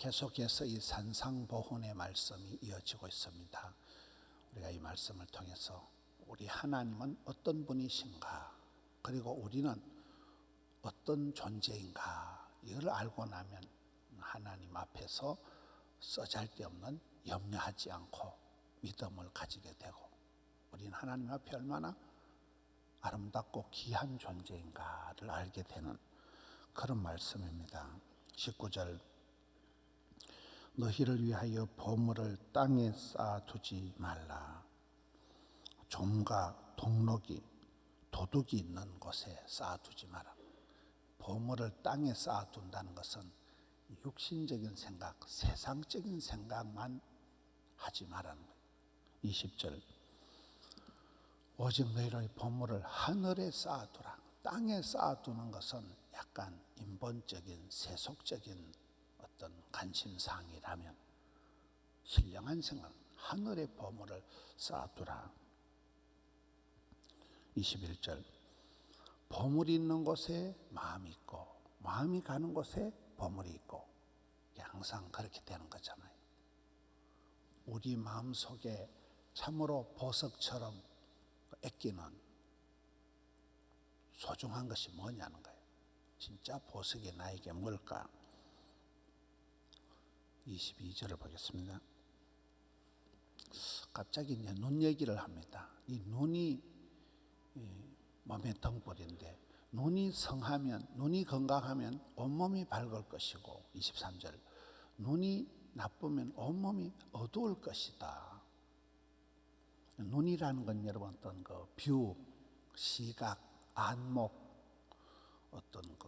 계속해서 이 산상보훈의 말씀이 이어지고 있습니다. 우리가 이 말씀을 통해서 우리 하나님은 어떤 분이신가, 그리고 우리는 어떤 존재인가, 이걸 알고 나면 하나님 앞에서 쓰잘데없는 염려하지 않고 믿음을 가지게 되고, 우리는 하나님 앞에 얼마나 아름답고 귀한 존재인가를 알게 되는 그런 말씀입니다. 19절, 너희를 위하여 보물을 땅에 쌓아두지 말라. 좀과 동록이 도둑이 있는 곳에 쌓아두지 마라. 보물을 땅에 쌓아둔다는 것은 육신적인 생각, 세상적인 생각만 하지 말라는 거예요. 20절, 오직 너희의 보물을 하늘에 쌓아두라. 땅에 쌓아두는 것은 약간 인본적인, 세속적인 어떤 관심사항이라면, 신령한 생각, 하늘의 보물을 쌓아두라. 21절, 보물이 있는 곳에 마음이 있고 마음이 가는 곳에 보물이 있고, 항상 그렇게 되는 거잖아요. 우리 마음속에 참으로 보석처럼 애끼는 소중한 것이 뭐냐는 거예요. 진짜 보석이 나에게 뭘까? 22절을 보겠습니다. 갑자기 이제 눈 얘기를 합니다. 이 눈이 몸의 등불인데, 눈이 성하면, 눈이 건강하면 온몸이 밝을 것이고, 23절, 눈이 나쁘면 온몸이 어두울 것이다. 눈이라는 건 여러분 어떤 그 뷰, 시각, 안목, 어떤 그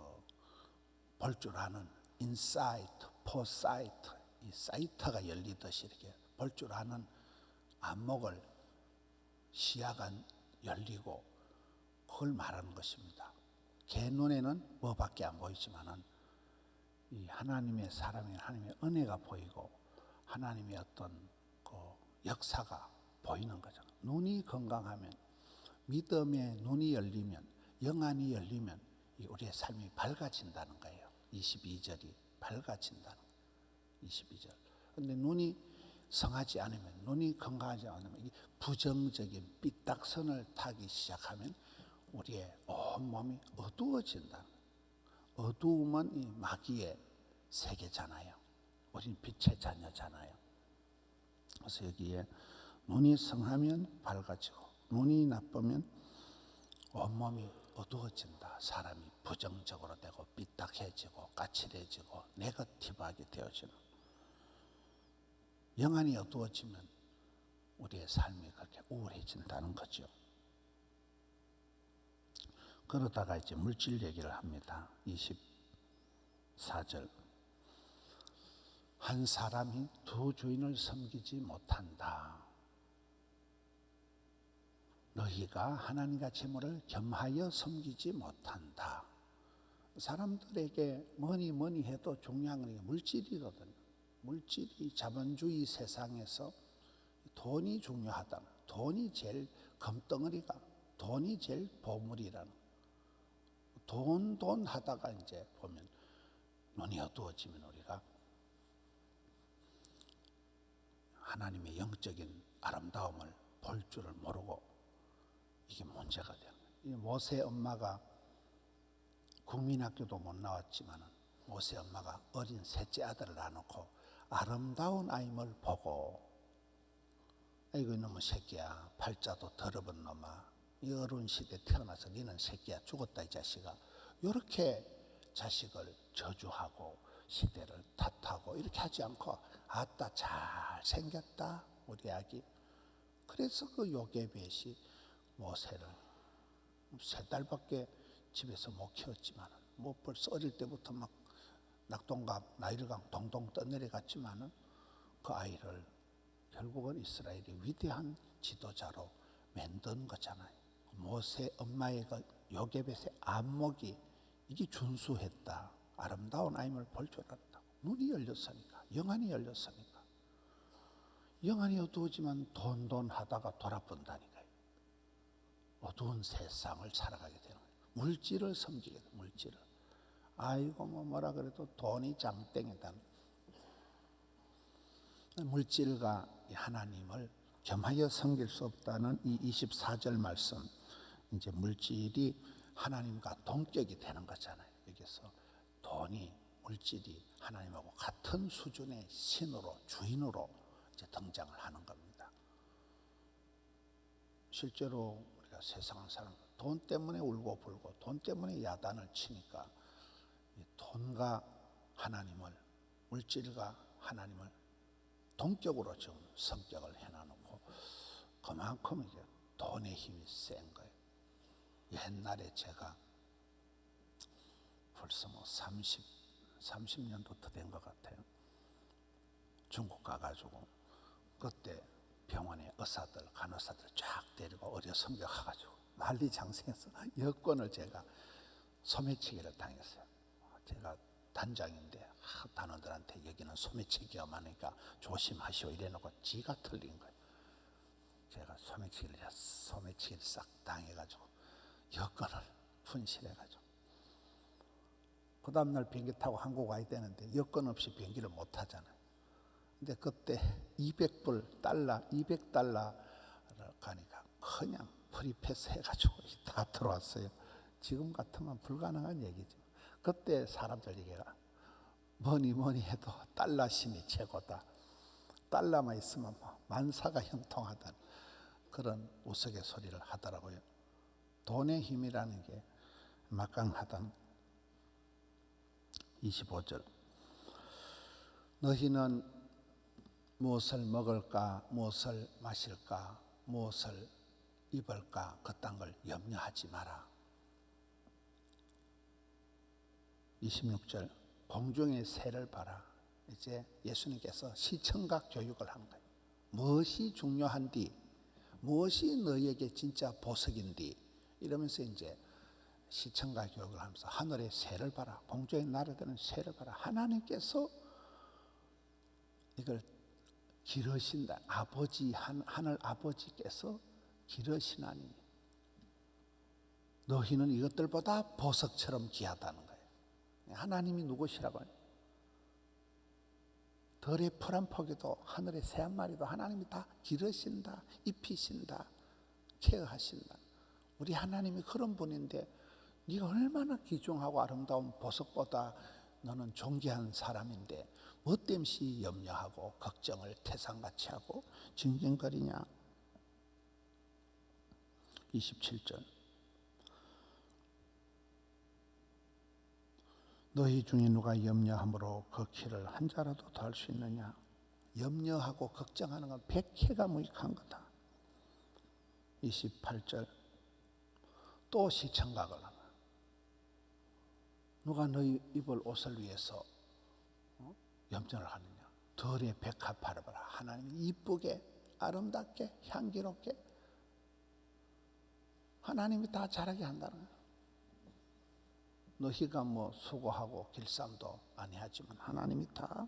볼 줄 아는 인사이트, 포사이트, 이 사이트가 열리듯이 이렇게 볼 줄 아는 안목을, 시야가 열리고, 그걸 말하는 것입니다. 개 눈에는 뭐밖에 안 보이지만은 이 하나님의 사람의 하나님의 은혜가 보이고 하나님의 어떤 그 역사가 보이는 거죠. 눈이 건강하면, 믿음의 눈이 열리면, 영안이 열리면 우리의 삶이 밝아진다는 거예요. 22절이 밝아진다는 거예요. 22절. 그런데 눈이 성하지 않으면, 눈이 건강하지 않으면 부정적인 삐딱선을 타기 시작하면 우리의 온몸이 어두워진다. 어두움은 이 마귀의 세계잖아요. 우리는 빛의 자녀잖아요. 그래서 여기에 눈이 성하면 밝아지고 눈이 나쁘면 온몸이 어두워진다. 사람이 부정적으로 되고 삐딱해지고 까칠해지고 네거티브하게 되어지는, 영안이 어두워지면 우리의 삶이 그렇게 우울해진다는 거죠. 그러다가 이제 물질 얘기를 합니다. 24절, 한 사람이 두 주인을 섬기지 못한다. 너희가 하나님과 재물을 겸하여 섬기지 못한다. 사람들에게 뭐니 해도 중요한 건 물질이거든요. 물질이 자본주의 세상에서 돈이 중요하다. 돈이 제일 금덩어리가, 돈이 제일 보물이라는, 돈 하다가 이제 보면 눈이 어두워지면 우리가 하나님의 영적인 아름다움을 볼 줄을 모르고 이게 문제가 되는 거예요. 모세 엄마가 국민학교도 못 나왔지만 모세 엄마가 어린 셋째 아들을 낳아놓고 아름다운 아임을 보고, 아이고 이놈의 새끼야, 팔자도 더러운 놈아, 이 어려운 시대에 태어나서 너는 새끼야, 죽었다 이 자식아, 이렇게 자식을 저주하고 시대를 탓하고 이렇게 하지 않고, 아따 잘생겼다 우리 아기. 그래서 그 요게벳이 모세를 3달밖에 집에서 못 키웠지만, 뭐 벌써 어릴 때부터 막 낙동강, 나일강 동동 떠내려갔지만은 그 아이를 결국은 이스라엘의 위대한 지도자로 만든 거잖아요. 모세 엄마의 그 요게벳의 안목이 이게 준수했다. 아름다운 아임을 볼 줄 알았다. 눈이 열렸으니까, 영안이 열렸으니까. 영안이 어두워지면 돈 하다가 돌아본다니까요. 어두운 세상을 살아가게 되는 거예요. 물질을 섬기게 돼요. 물질을. 아이고 뭐라 그래도 돈이 장땡이다. 물질과 하나님을 겸하여 섬길 수 없다는 이 24절 말씀, 이제 물질이 하나님과 동격이 되는 거잖아요. 여기서 돈이, 물질이 하나님하고 같은 수준의 신으로, 주인으로 이제 등장을 하는 겁니다. 실제로 우리가 세상 사람 돈 때문에 울고 불고 돈 때문에 야단을 치니까 이 돈과 하나님을, 물질과 하나님을 동격으로 지금 성격을 해놔놓고 그만큼 이제 돈의 힘이 센 거예요. 옛날에 제가 벌써 30년도 더 된 것 같아요. 중국 가가지고 그때 병원에 의사들, 간호사들 쫙 데리고 의료 성격해가지고 만리장성에서 여권을 제가 소매치기를 당했어요. 제가 단장인데 단원들한테 여기는 소매치기 엄하니까 조심하시오 이래놓고 지가 틀린 거예요. 제가 소매치기를 싹 당해가지고 여권을 분실해가지고 그 다음날 비행기 타고 한국 와야 되는데 여권 없이 비행기를 못 타잖아요. 근데 그때 200달러를 가니까 그냥 프리패스 해가지고 다 들어왔어요. 지금 같으면 불가능한 얘기죠. 그때 사람들 얘기가 뭐니 해도 달러 신이 최고다. 달러만 있으면 만사가 형통하다는 그런 우스갯소리를 하더라고요. 돈의 힘이라는 게 막강하다는. 25절 너희는 무엇을 먹을까, 무엇을 마실까, 무엇을 입을까 그딴 걸 염려하지 마라. 26절 공중의 새를 봐라. 이제 예수님께서 시청각 교육을 한 거예요. 무엇이 중요한디, 무엇이 너희에게 진짜 보석인디 이러면서 이제 시청각 교육을 하면서 하늘의 새를 봐라, 공중에 날아드는 새를 봐라. 하나님께서 이걸 기르신다. 아버지, 하늘 아버지께서 기르시나니 너희는 이것들보다 보석처럼 귀하다는 거예요. 하나님이 누구시라고 해요? 덜의 풀 한 포기도 하늘의 새 한 마리도 하나님이 다 기르신다, 입히신다, 케어하신다. 우리 하나님이 그런 분인데 네가 얼마나 귀중하고 아름다운 보석보다 너는 존귀한 사람인데 뭐 때문에 염려하고 걱정을 태산같이 하고 징징거리냐. 27절 너희 중에 누가 염려함으로 그 키를 한 자라도 더 할 수 있느냐. 염려하고 걱정하는 건 백해가 무익한 거다. 28절 또 시청각을 하라. 누가 너희 입을 옷을 위해서 염려를 하느냐. 덜의 백합 바라봐라. 하나님이 이쁘게 아름답게 향기롭게 하나님이 다 잘하게 한다는 거예요. 너희가 뭐 수고하고 길쌈도 아니하지만 하나님이 다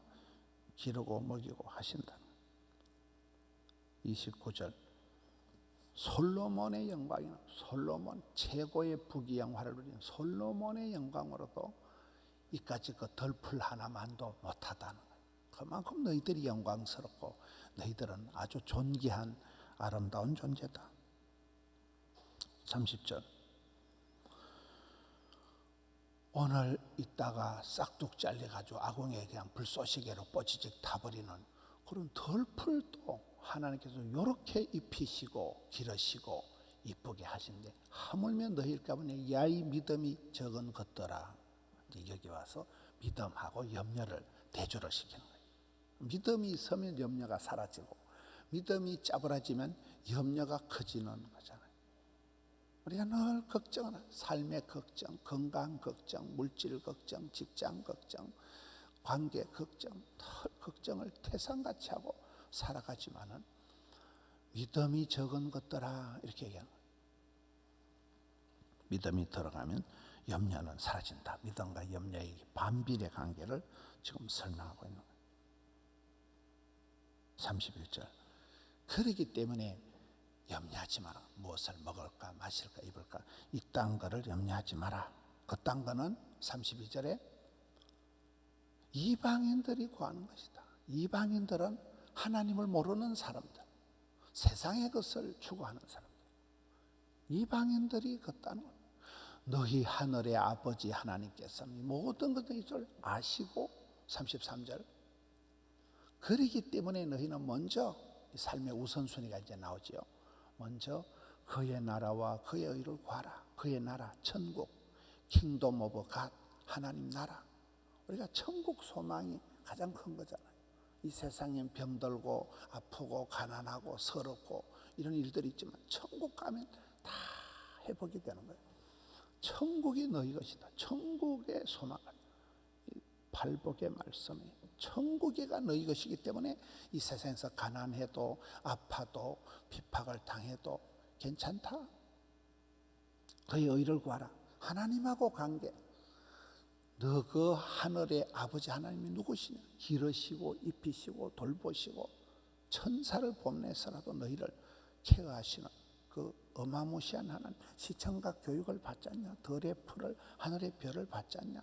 기르고 먹이고 하신다는 거예요. 29절 솔로몬의 영광이나 솔로몬 최고의 부귀영화를 누린 솔로몬의 영광으로도 이까지 그 덜풀 하나만도 못하다는 거예요. 그만큼 너희들이 영광스럽고 너희들은 아주 존귀한 아름다운 존재다. 30절 오늘 있다가 싹둑 잘려가지고 아궁이에 그냥 불쏘시개로 뽀지직 타버리는 그런 덜풀도 하나님께서 이렇게 입히시고 기르시고 이쁘게 하신데 하물며 너희일 가운데 야이 믿음이 적은 것들아. 이제 여기 와서 믿음하고 염려를 대조를 시키는 거예요. 믿음이 있으면 염려가 사라지고 믿음이 짜부라지면 염려가 커지는 거잖아요. 우리가 늘 걱정을 삶의 걱정, 건강 걱정, 물질 걱정, 직장 걱정, 관계 걱정, 늘 걱정을 태산같이 하고 살아가지만은 믿음이 적은 것들아 이렇게 얘기하는 거예요. 믿음이 들어가면 염려는 사라진다. 믿음과 염려의 반비례 관계를 지금 설명하고 있는 거예요. 31절 그러기 때문에 염려하지 마라. 무엇을 먹을까 마실까 입을까 이딴 거를 염려하지 마라. 그딴 거는 32절에 이방인들이 구하는 것이다. 이방인들은 하나님을 모르는 사람들, 세상의 것을 추구하는 사람들, 이방인들이 그따는 것. 너희 하늘의 아버지 하나님께서는 모든 것을 아시고 33절 그러기 때문에 너희는 먼저 삶의 우선순위가 이제 나오지요. 먼저 그의 나라와 그의 의를 구하라. 그의 나라, 천국, 킹덤 오브 갓, 하나님 나라. 우리가 천국 소망이 가장 큰 거잖아요. 이 세상엔 병들고 아프고 가난하고 서럽고 이런 일들이 있지만 천국 가면 다 회복이 되는 거예요. 천국이 너희 것이다. 천국의 소망을, 팔복의 말씀이 천국이가 너희 것이기 때문에 이 세상에서 가난해도 아파도 핍박을 당해도 괜찮다. 그의 의를 구하라. 하나님하고 관계. 너 그 하늘의 아버지 하나님이 누구시냐? 기르시고 입히시고 돌보시고 천사를 보내서라도 너희를 케어하시는 그 어마무시한 하나님. 시청각 교육을 받지 않냐? 들의 풀을 하늘의 별을 받지 않냐?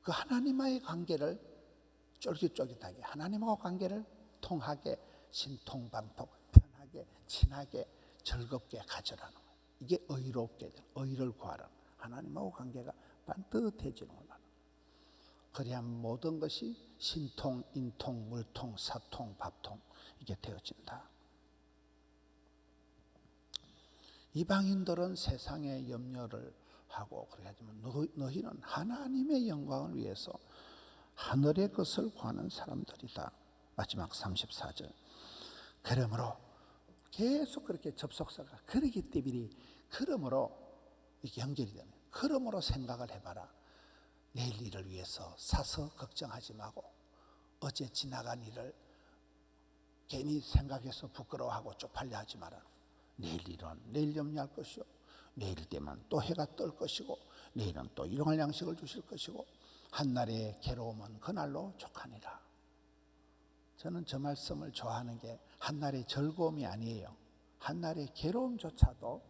그 하나님과의 관계를 쫄깃쫄깃하게, 하나님하고 관계를 통하게, 신통방통 편하게 친하게 즐겁게 가져라는 거예요. 이게 의롭게 되는, 의를 구하라. 하나님하고 관계가 반듯해지는 거예요. 그래야 모든 것이 신통, 인통, 물통, 사통, 밥통 이게 되어진다. 이방인들은 세상의 염려를 하고 그렇게 하지만 너희는 하나님의 영광을 위해서 하늘의 것을 구하는 사람들이다. 마지막 34절. 그러므로 계속 그렇게 접속사가 그러기 때문에 그러므로 이렇게 연결이 되는 거예요. 그러므로 생각을 해봐라. 내일 일을 위해서 사서 걱정하지 말고 어제 지나간 일을 괜히 생각해서 부끄러워하고 쪽팔려 하지 마라. 내일 일은 내일 염려할 것이요. 내일 되면 또 해가 뜰 것이고 내일은 또 일용할 양식을 주실 것이고 한날의 괴로움은 그날로 족하니라. 저는 저 말씀을 좋아하는 게 한날의 즐거움이 아니에요. 한날의 괴로움조차도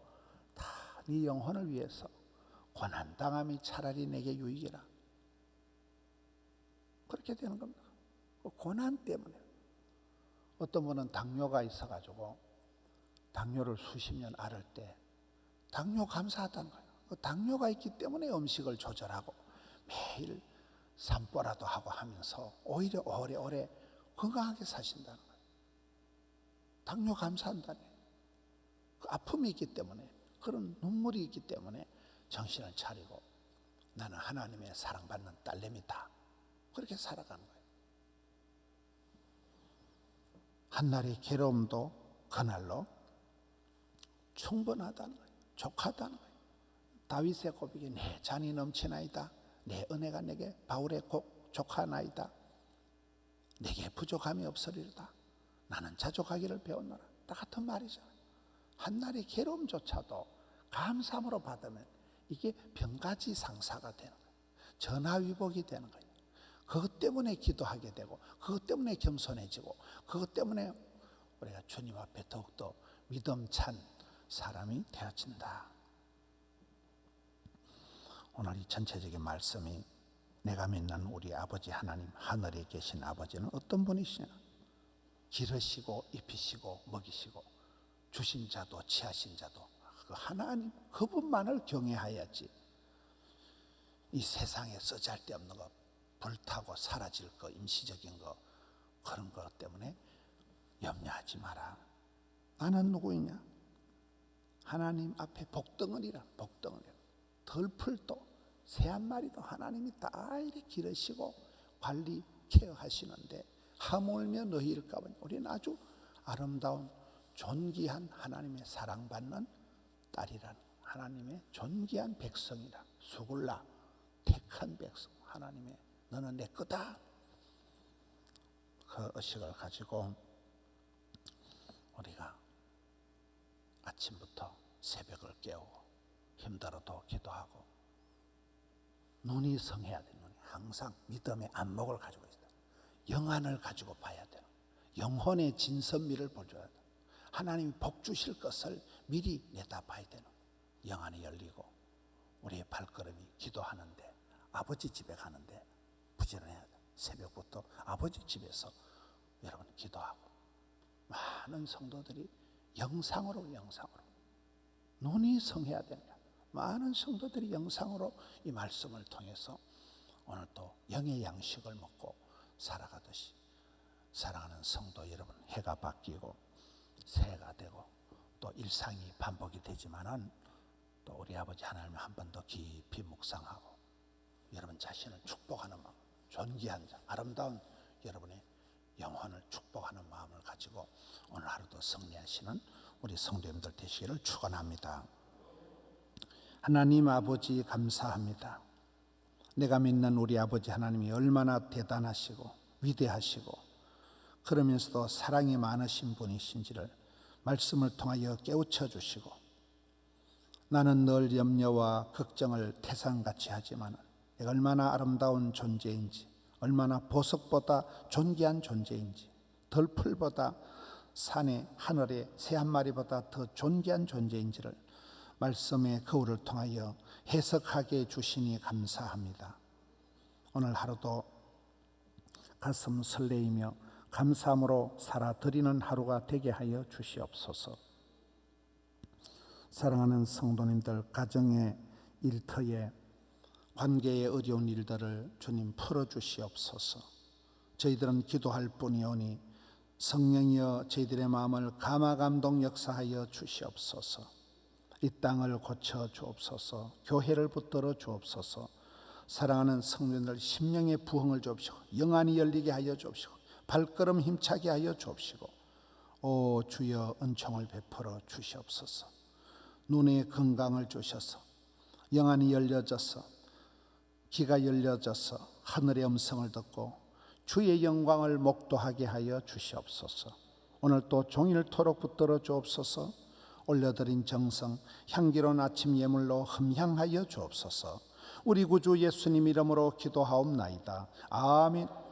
다 네 영혼을 위해서 고난당함이 차라리 내게 유익이라. 그렇게 되는 겁니다. 고난 때문에. 어떤 분은 당뇨가 있어가지고 당뇨를 수십 년 앓을 때 당뇨 감사하다는 거예요. 당뇨가 있기 때문에 음식을 조절하고 매일 산보라도 하고 하면서 오히려 오래오래 건강하게 사신다는 거예요. 당뇨 감사한다네. 그 아픔이 있기 때문에, 그런 눈물이 있기 때문에 정신을 차리고 나는 하나님의 사랑받는 딸내미다. 그렇게 살아가는 거예요. 한날의 괴로움도 그날로 충분하다는 거예요. 족하다는 거예요. 다윗의 고백이 내 잔이 넘치나이다. 내 은혜가 내게 바울의 족하나이다. 내게 부족함이 없으리로다. 나는 자족하기를 배웠노라. 다 같은 말이잖아요. 한날의 괴로움조차도 감사함으로 받으면 이게 병가지상사가 되는 거예요. 전화위복이 되는 거예요. 그것 때문에 기도하게 되고 그것 때문에 겸손해지고 그것 때문에 우리가 주님 앞에 더욱더 믿음찬 사람이 되어진다. 오늘 이 전체적인 말씀이 내가 믿는 우리 아버지 하나님, 하늘에 계신 아버지는 어떤 분이시냐? 기르시고 입히시고 먹이시고 주신 자도 취하신 자도 그 하나님 그분만을 경외하여야지 이 세상에 쓰잘데없는 거, 불타고 사라질 거, 임시적인 거, 그런 것 때문에 염려하지 마라. 나는 누구이냐? 하나님 앞에 복덩어리라. 복덩어리. 덜풀도 새 한 마리도 하나님이 다 이렇게 기르시고 관리 케어하시는데 하물며 너희일까 봐 우리는 아주 아름다운 존귀한 하나님의 사랑받는 딸이란 하나님의 존귀한 백성이라. 수굴라 택한 백성. 하나님의 너는 내 거다. 그 의식을 가지고 우리가 아침부터 새벽을 깨우고 힘들어도 기도하고 눈이 성해야 돼. 눈이 항상 믿음의 안목을 가지고 있다. 영안을 가지고 봐야 돼. 영혼의 진선미를 보여줘야 돼. 하나님이 복 주실 것을 미리 내다봐야 되는 영안이 열리고 우리의 발걸음이 기도하는데 아버지 집에 가는데 부지런해야 돼. 새벽부터 아버지 집에서 여러분 기도하고 많은 성도들이 영상으로 눈이 성해야 됩니다. 많은 성도들이 영상으로 이 말씀을 통해서 오늘 또 영의 양식을 먹고 살아가듯이 사랑하는 성도 여러분, 해가 바뀌고 새해가 되고 또 일상이 반복이 되지만은 또 우리 아버지 하나님을 한 번 더 깊이 묵상하고 여러분 자신을 축복하는 마음, 존귀한 자, 아름다운 여러분의 영혼을 축복하는 마음을 가지고 오늘 하루도 승리하시는 우리 성도님들 되시기를 축원합니다. 하나님 아버지 감사합니다. 내가 믿는 우리 아버지 하나님이 얼마나 대단하시고 위대하시고 그러면서도 사랑이 많으신 분이신지를 말씀을 통하여 깨우쳐 주시고 나는 늘 염려와 걱정을 태산같이 하지만 내가 얼마나 아름다운 존재인지 얼마나 보석보다 존귀한 존재인지 덜풀보다 산의 하늘의 새 한 마리보다 더 존귀한 존재인지를 말씀의 거울을 통하여 해석하게 해주시니 감사합니다. 오늘 하루도 가슴 설레이며 감사함으로 살아드리는 하루가 되게 하여 주시옵소서. 사랑하는 성도님들 가정의 일터에 관계의 어려운 일들을 주님 풀어주시옵소서. 저희들은 기도할 뿐이오니 성령이여 저희들의 마음을 감화감동 역사하여 주시옵소서. 이 땅을 고쳐 주옵소서. 교회를 붙들어 주옵소서. 사랑하는 성도님들 심령의 부흥을 주옵시고 영안이 열리게 하여 주옵시고 발걸음 힘차게 하여 주옵시고 오 주여 은총을 베풀어 주시옵소서. 눈의 건강을 주셔서 영안이 열려져서 귀가 열려져서 하늘의 음성을 듣고 주의 영광을 목도하게 하여 주시옵소서. 오늘 또 종일토록 붙들어 주옵소서. 올려드린 정성 향기로운 아침 예물로 흠향하여 주옵소서. 우리 구주 예수님 이름으로 기도하옵나이다. 아멘.